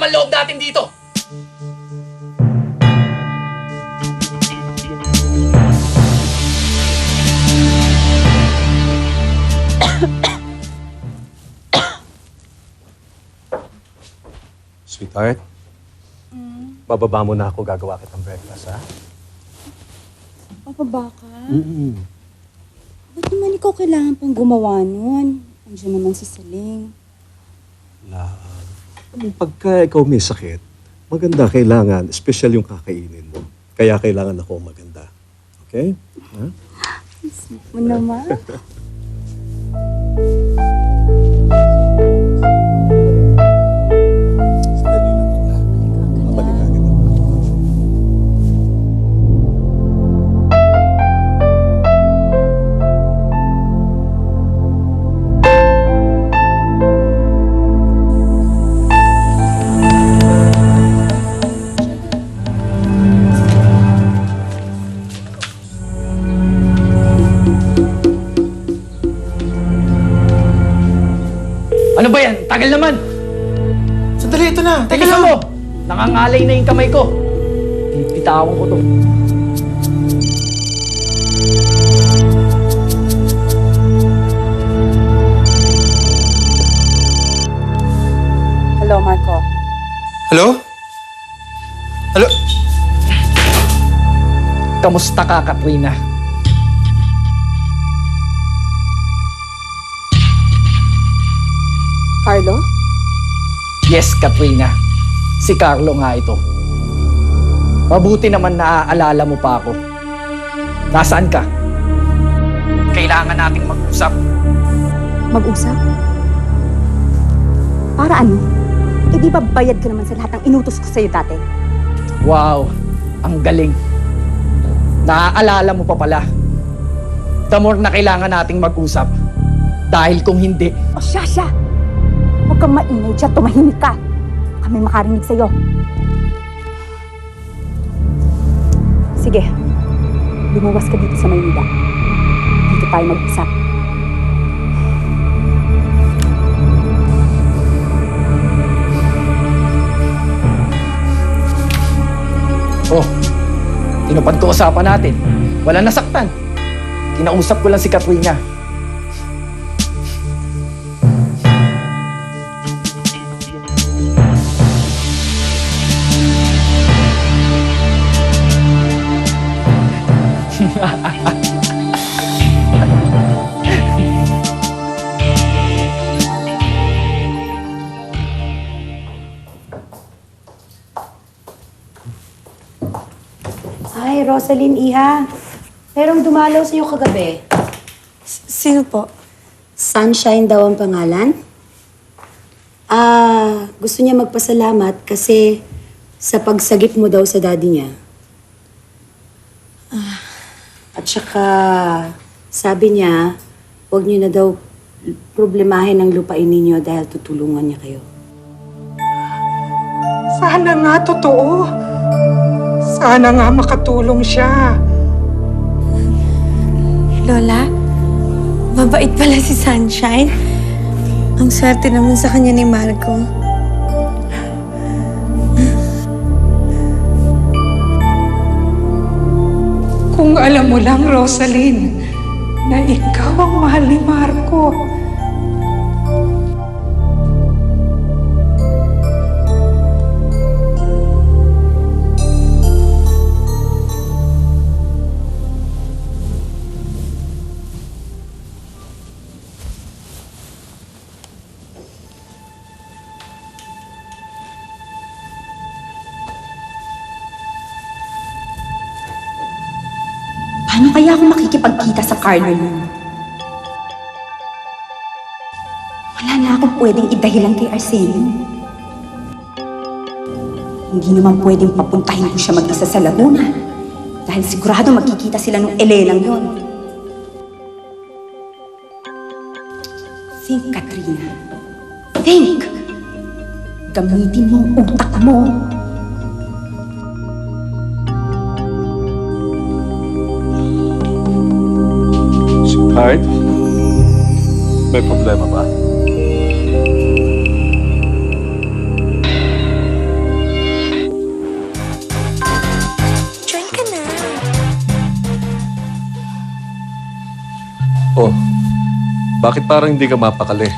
laman loob natin dito. Sweetheart, bababa mo na ako, gagawa kitang breakfast, ha? Papaba ka? Ba't naman ikaw kailangan pang gumawa nun? Andiyan naman si Saling. Pagka ikaw may sakit, maganda kailangan, special yung kakainin mo. Kaya kailangan ako maganda. Okay? Ha? Sweet mo naman. Sandali lang ako, ha? Babalik agad ako. Ano ba yan? Tagal naman! Sandali, ito na. Teka Bilisan lang. mo! Nangangalay na yung kamay ko. Bitawan ko to. Hello, Marco. Hello? Hello? Kamusta ka, Katrina? Carlo? Yes, Katrina. Si Carlo nga ito. Mabuti naman naaalala mo pa ako. Nasaan ka? Kailangan nating mag-usap. Mag-usap? Para ano? Eh di ba bayad ka naman sa lahat ng inutos ko sa'yo dati? Wow, ang galing. Naaalala mo pa pala. The more na kailangan nating mag-usap. Dahil kung hindi, O siya! Huwag kang maingay dyan, tumahimik ka. Kami makarinig sa'yo. Sige, lumuwas ka dito sa Maynila. Dito tayo mag-usap. oh, tinupad ko usapan natin. Wala nasaktan. Kinausap ko lang si Katrina. Ay, Rosaline, Iha. Merong dumalaw sa'yo kagabi. Sino po? Sunshine daw ang pangalan. Gusto niya magpasalamat kasi sa pagsagip mo daw sa daddy niya. At saka, sabi niya, huwag niyo na daw problemahin ang lupain ninyo dahil tutulungan niya kayo. Sana nga totoo. Sana nga makatulong siya. Lola, mabait pala si Sunshine. Ang swerte naman sa kanya ni Marco. Kung alam mo lang, Rosaline, na ikaw ang mahal ni Marco. Paano kaya ako makikipagkita sa Carlo nun? Wala na akong pwedeng idahilan kay Arsenio. Hindi naman pwedeng papuntahin ko siya mag-isa sa Laguna. Dahil sigurado magkikita sila nung Elenang yon. Think, Katrina. Think! Gamitin mo ang utak mo. Sweetheart, may problema ba? Bakit parang hindi ka mapakali?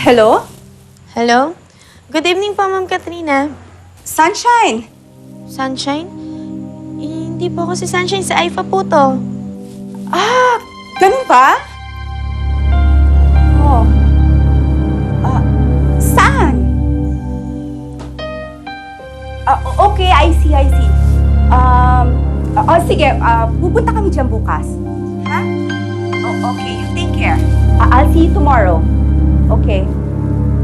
Hello? Hello? Good evening po, Ma'am Katrina. Sunshine! Sunshine? Hindi po ako si Sunshine, si Aifa po to. Ah, ganun ba? Oh. Saan? Okay, I see. Sige, pupunta kami dyan bukas. Ha? Oh, okay, you take care. I'll see you tomorrow. Okay.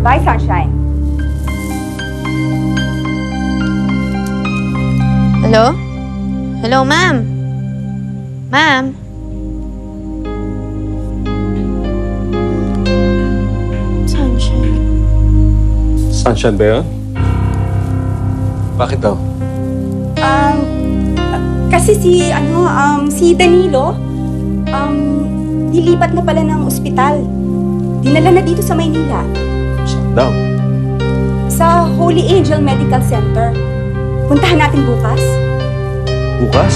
Bye, Sunshine. Hello? Hello, ma'am? Ma'am? Sunshine. Sunshine ba yun? Bakit daw? Kasi si Danilo, dilipat na pala ng ospital. Dinala na dito sa Maynila. Saan daw? Sa Holy Angel Medical Center. Puntahan natin bukas. Bukas?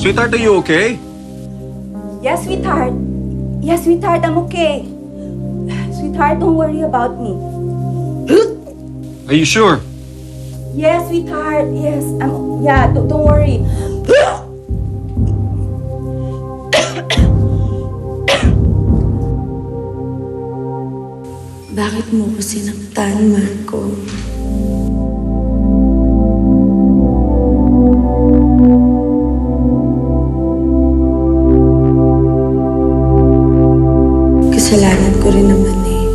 Sweetheart, are you okay? Yes, sweetheart. Yes, sweetheart, I'm okay. Sweetheart, don't worry about me. Are you sure? Yes, sweetheart. Yes, don't worry. Bakit mo ko sinaktan, Marco? Kasalanan ko rin naman eh.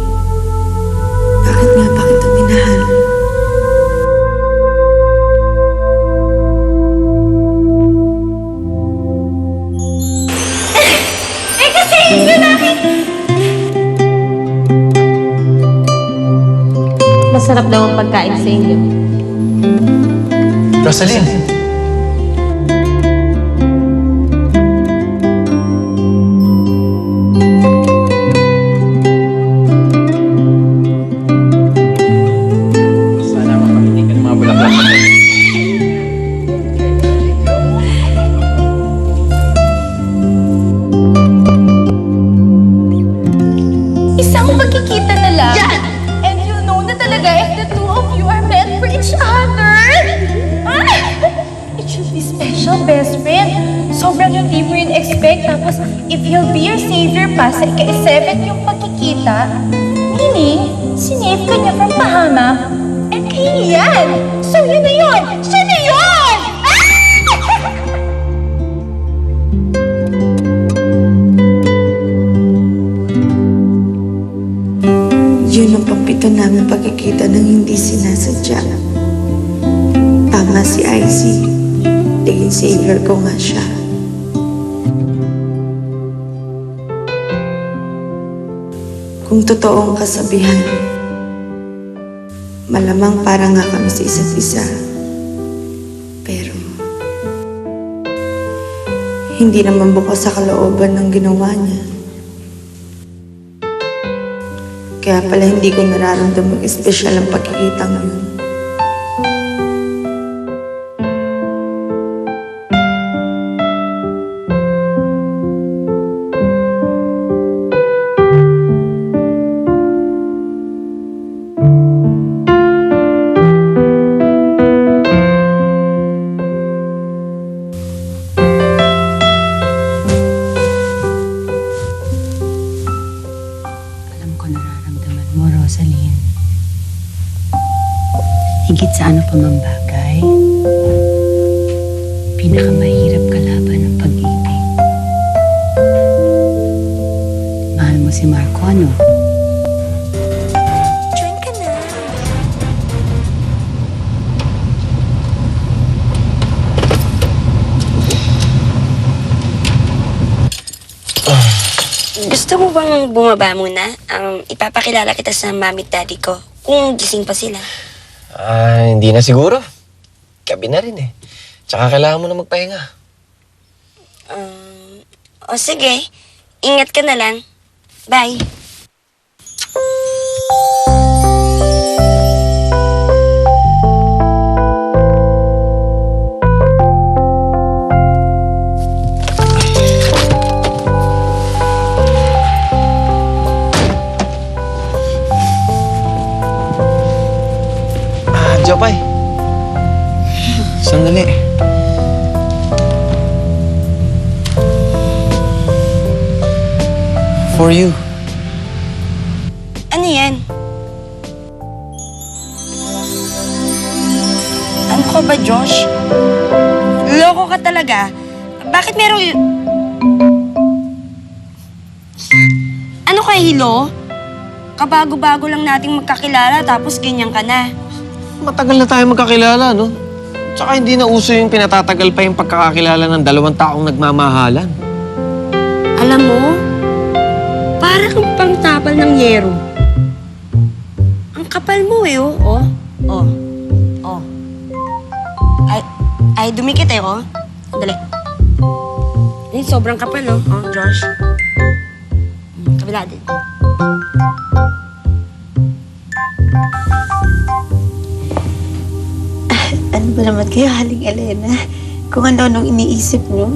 Bakit nga ba kita minahal? Masarap daw ang pagkain sa inyo. Rosaline! Sana makapitikan ng mga bulaklak na to. Isang pagkikita na lang. And you know na talaga if the two of you are meant for each other. It should be special, best friend. Sobrang hindi mo yun expect. Tapos, if he'll be your savior pa sa ika-7 yung pagkikita, meaning, sinave ka niya from pahamak, and kahihiyan. So, yun na yun! Siya na yun! Yun ang pampito namin pagkikita ng hindi sinasadya. Tama si Icy. Naging savior ko nga siya. Kung totoo ang kasabihan, malamang para nga kami sa isa't isa. Pero, hindi naman bukas sa kalooban ng ginawa niya. Kaya pala hindi ko nararamdamang espesyal ang pagkikita ngayon. Alam ko nararamdaman mo, Rosaline. Higit sa ano pa mang bagay, pinakamahirap kalaban ng pag-ibig. Mahal mo si Marco, ano? Join ka na. Gusto mo bang bumaba muna? Ipapakilala kita sa mami at daddy ko. Kung gising pa sila. Hindi na siguro. Gabi na rin eh. Tsaka kailangan mo na magpahinga. O sige, ingat ka na lang. Bye. Jopay. Sandali. For you. Ano yan? Ano ka ba, Josh? Loko ka talaga. Bakit merong... Ano ka, Hilo? Kabago-bago lang nating magkakilala tapos ganyan ka na. Matagal na tayo magkakilala, no? Tsaka hindi na uso yung pinatatagal pa yung pagkakakilala ng dalawang taong nagmamahalan. Alam mo, para kang pangtapal ng yero. Ang kapal mo eh, oh. Oh. Oh. Ay, dumikit eh, oh. Dali. Ay, sobrang kapal, oh. Oh, Josh. Kabila din. Ano ba naman kayo, Haling Elena? Kung ano-anong iniisip nyo.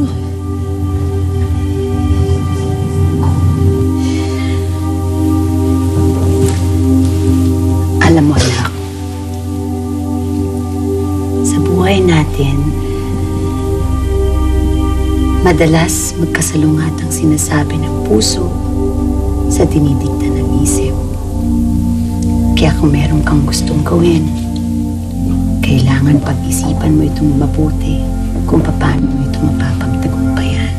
Alam mo, anak, sa buhay natin, madalas magkasalungat ang sinasabi ng puso sa dinidikta ng isip. Kaya kung meron kang gustong gawin, kailangan pag-isipan mo itong mabuti kung paano mo ito mapapagtagumpayan.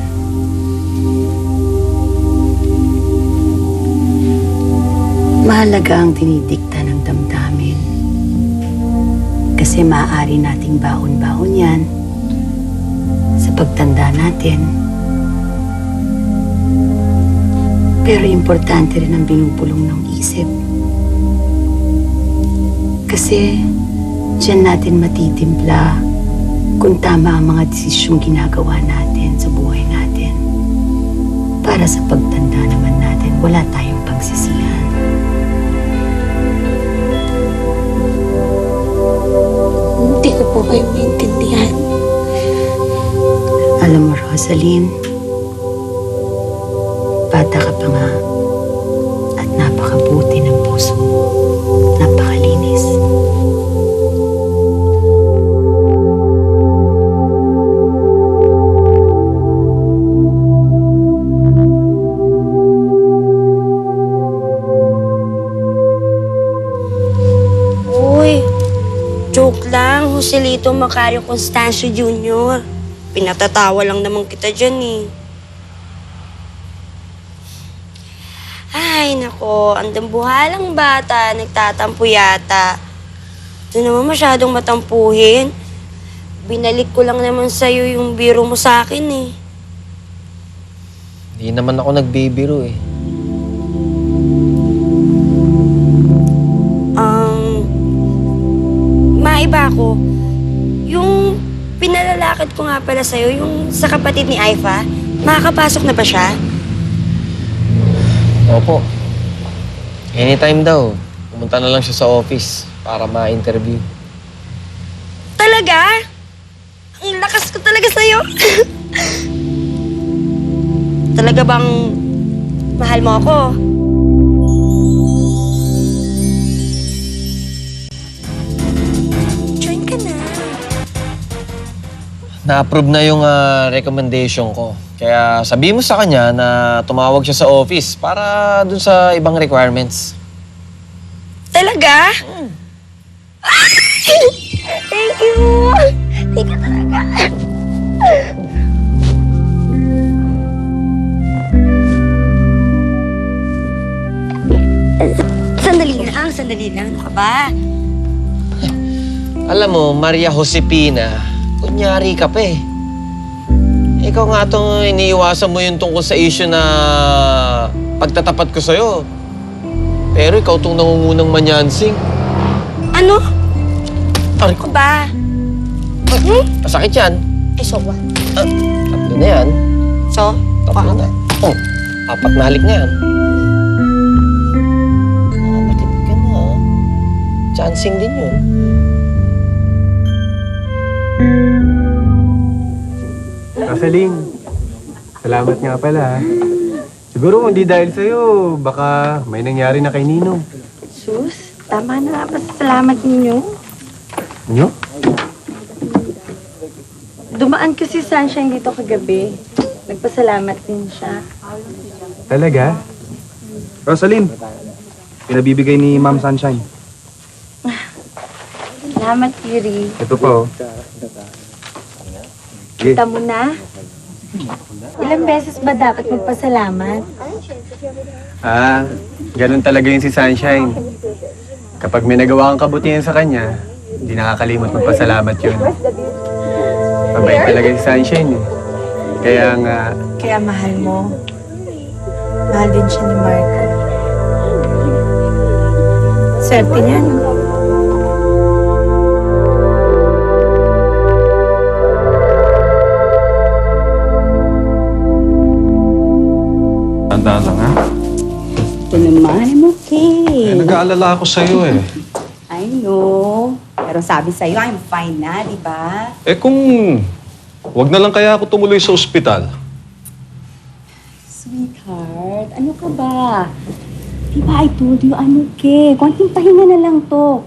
Mahalaga ang dinidikta ng damdamin. Kasi maaari nating baon-baon yan sa pagtanda natin. Pero importante rin ang binubulong ng isip. Kasi diyan natin matitimpla kung tama ang mga desisyong ginagawa natin sa buhay natin. Para sa pagtanda naman natin, wala tayong pagsisihan. Hindi ko po kayo maintindihan. Alam mo, Rosaline, bata ka pa nga at napakabuti ng puso mo. Napakalinis. Uy, joke lang. Joselito Macario Constancio Jr. Pinatatawa lang naman kita dyan eh. Ay, nako, ang dambuhalang bata, nagtatampo yata. Ito naman masyadong matampuhin. Binalik ko lang naman sa'yo yung biro mo sa akin eh. Hindi naman ako nagbibiro eh. Maiba ako. Yung pinalalakad ko nga pala sa'yo, yung sa kapatid ni Aifa, makakapasok na ba siya? Opo. Anytime daw. Pumunta na lang siya sa office para ma-interview. Talaga? Ang lakas ko talaga sa'yo. Talaga bang mahal mo ako? Join ka na. Na-approve na yung recommendation ko. Kaya sabi mo sa kanya na tumawag siya sa office para dun sa ibang requirements. Talaga? Thank you! Thank you talaga. Sandali lang. Ano ka ba? Alam mo, Maria Josepina, kunyari ka pa eh. Ikaw nga itong iniiwasan mo yung tungkol sa issue na pagtatapat ko sa'yo. Pero ikaw itong nangungunang manyansing. Ano? Aray Ako ko, ba? masakit yan. Eh, so what? Tatlo na yan. So? Tatlo na. Oh, 4 na halik na yan. Matipid ka na, ha? Chancing din yun. Rosaline, salamat nga pala. Siguro hindi dahil sa'yo, baka may nangyari na kay Ninong. Sus, tama na. Pasalamat ninyo. Nyo? Dumaan kasi Sunshine dito kagabi. Nagpasalamat din siya. Talaga? Rosaline, pinabibigay ni Ma'am Sunshine. Salamat, Kiri. Ito pa, oh. Kita mo na. Ilang beses ba dapat magpasalamat? Ah, ganun talaga yun si Sunshine. Kapag may nagawa kang kabutihan sa kanya, hindi nakakalimot magpasalamat yun. Mabait talaga si Sunshine eh. Kaya nga, Kaya mahal mo. Mahal din siya ni Marco. Swerte niya, no? Tandaan lang, ha? Ito naman, I'm okay. Nag-aalala ako sa'yo, eh. I know. Pero sabi sa'yo, I'm fine na, di ba? Eh kung wag na lang kaya ako tumuloy sa ospital. Sweetheart, ano ka ba? Di ba I told you I'm okay. Konting pahinga na lang to.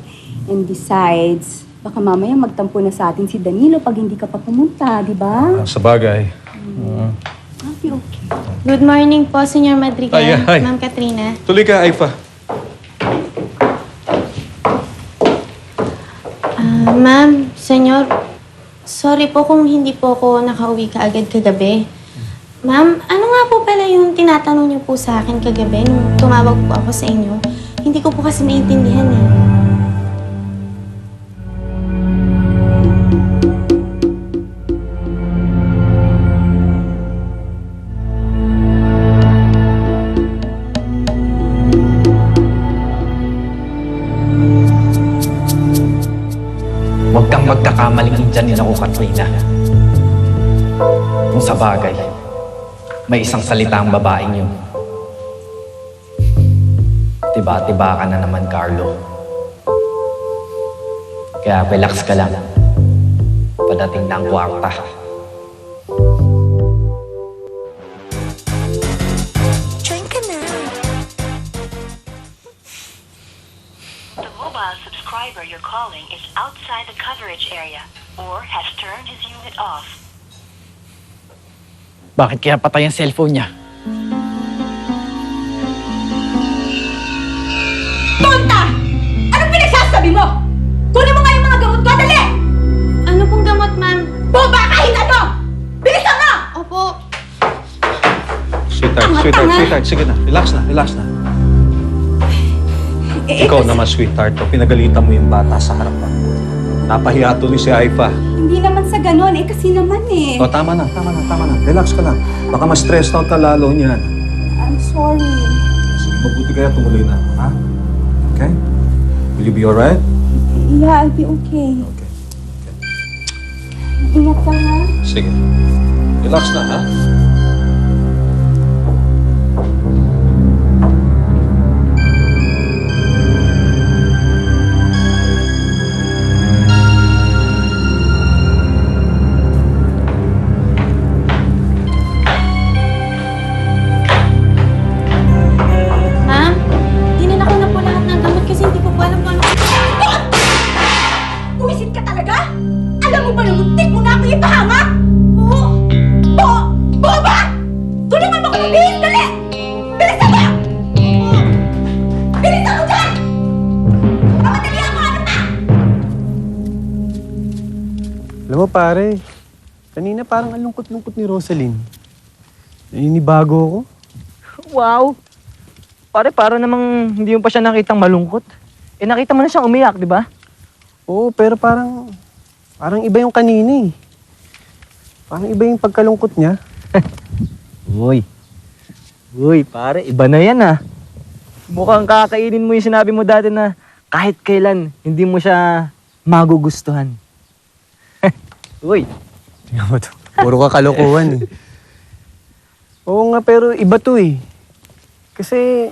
And besides, baka mamaya magtampo na sa atin si Danilo pag hindi ka pa pumunta, di ba? Sa bagay. I'll be okay. Good morning po, Senyor Madrigal. Ay, ay. Ma'am Katrina. Tuloy ka, Aifa. Ma'am, Senyor, sorry po kung hindi po ako nakauwi kaagad kagabi. Ma'am, ano nga po pala yung tinatanong niyo po sa akin kagabi nung tumawag po ako sa inyo? Hindi ko po kasi maintindihan eh. Huwag kang magkakamaling dyan ako, Katrina. Kung sa bagay, may isang salita ang babaeng yun. Tiba-tiba ka na naman, Carlo. Kaya relax ka lang. Padating na ang kwarta. Join ka na. The mobile subscriber you're calling is outside the coverage area or has turned his unit off. Bakit kaya patay ang cellphone niya? Tonta! Anong pinagsasabi mo? Kunin mo nga yung mga gamot ko, dali! Ano pong gamot, ma'am? Bomba kahit ano! Bilisan mo! Opo. Sweetheart. Sige na. Relax na. Ikaw naman, sweetheart. Pinagalitan mo yung bata sa harapan. Napahiya tuloy si Aifa. Hindi naman sa ganon, kasi naman eh. O, tama na. Relax ka lang. Baka ma-stress out ka lalo niyan. I'm sorry. Sige, mabuti kaya tumuloy na. Ha? Okay? Will you be alright? Yeah, I'll be okay. Okay. Ingat ka, ha? Sige. Relax na, ha? Ma'am, dinala ko na po lahat ng gamot kasi hindi ko po alam kung ano. Buwisit ka talaga? Alam mo ba na muntik mo na ako ipahamak? Boba! Tulungan mo ko mabihis, dali! Bilisan mo! Bilisan mo dyan! Mamadali ako, ano pa? Alam mo pare, Kanina parang ang lungkot-lungkot ni Rosaline. Naninibago ako. Wow! Pare, para namang hindi mo pa siya nakitang malungkot. Eh, nakita mo na siyang umiyak, di ba? Oo, pero parang iba yung kanina eh. Parang iba yung pagkalungkot niya. Uy, pare, iba na yan ah. Mukhang kakainin mo yung sinabi mo dati na kahit kailan hindi mo siya magugustuhan. Uy. Tingnan mo to. Puro kakalokohan eh. Oo nga, pero iba to eh. Kasi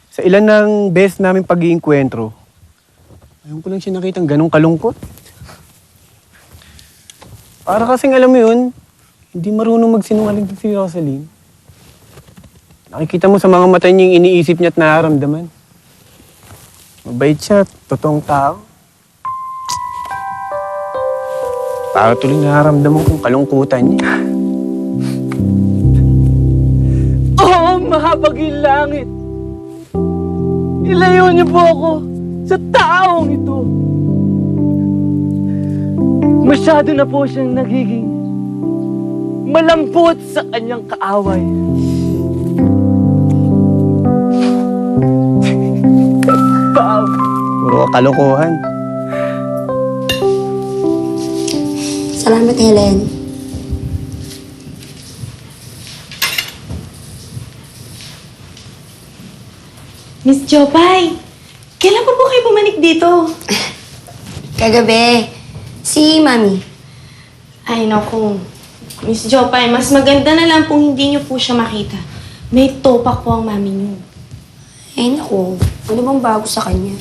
sa ilan ng best namin pag-iinkwentro, ayaw ko lang siya nakitang ganong kalungkot. Para kasing alam mo yun, hindi marunong magsinungaling si Rosaline. Nakikita mo sa mga mata niya yung iniisip niya at nararamdaman. Mabait siya, totoong tao. Para tuloy nararamdaman kong kalungkutan niya. Oh, mahabaging langit! Ilayo niyo po ako sa taong ito. Masyado na po siyang nagiging malambot sa kanyang kaaway. Puro kalokohan. Salamat, Helen. Miss Jopay, kailan pa po kayo bumalik dito? Kagabi, si Mami. Ay, naku. Miss Jopay, mas maganda na lang kung hindi niyo po siya makita. May topak po ang mami niyo. Ay, naku. Ano bang bago sa kanya?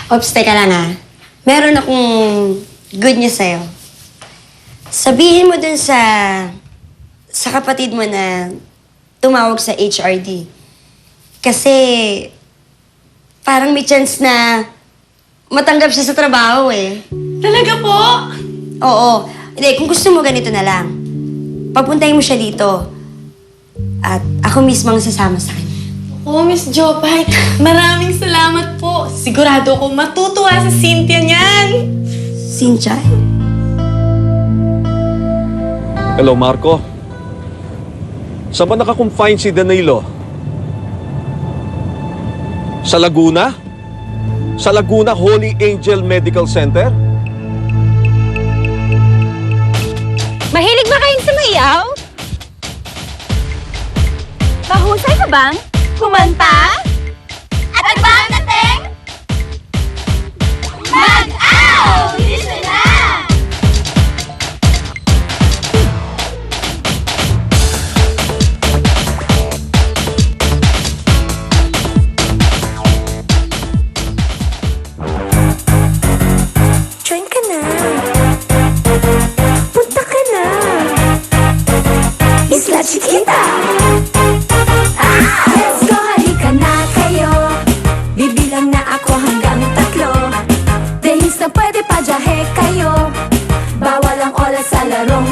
Ops, teka lang ha. Meron akong good news sa'yo. Sabihin mo dun sa kapatid mo na tumawag sa HRD. Kasi parang may chance na matanggap siya sa trabaho eh. Talaga po? Oo. Hindi, kung gusto mo ganito na lang. Papuntahin mo siya dito. At ako mismo ang sasama sa kanya. Oh, Miss Jopay, maraming salamat po. Sigurado ko matutuwa sa Cynthia niyan. Cynthia? Hello, Marco. Saan ba nakakonfine si Danilo? Sa Laguna? Sa Laguna Holy Angel Medical Center? Mahilig ba kayong sumayaw? Mahusay ka bang kumanta? At nagbahan natin? Mag-out! Listen na! Join ka na. Punta ka na. Isla Chiquita. Let's go, halika na kayo. Bibilang na ako hanggang 3. Dahil sa pwede pa jahe kayo. Bawal ang oras sa larong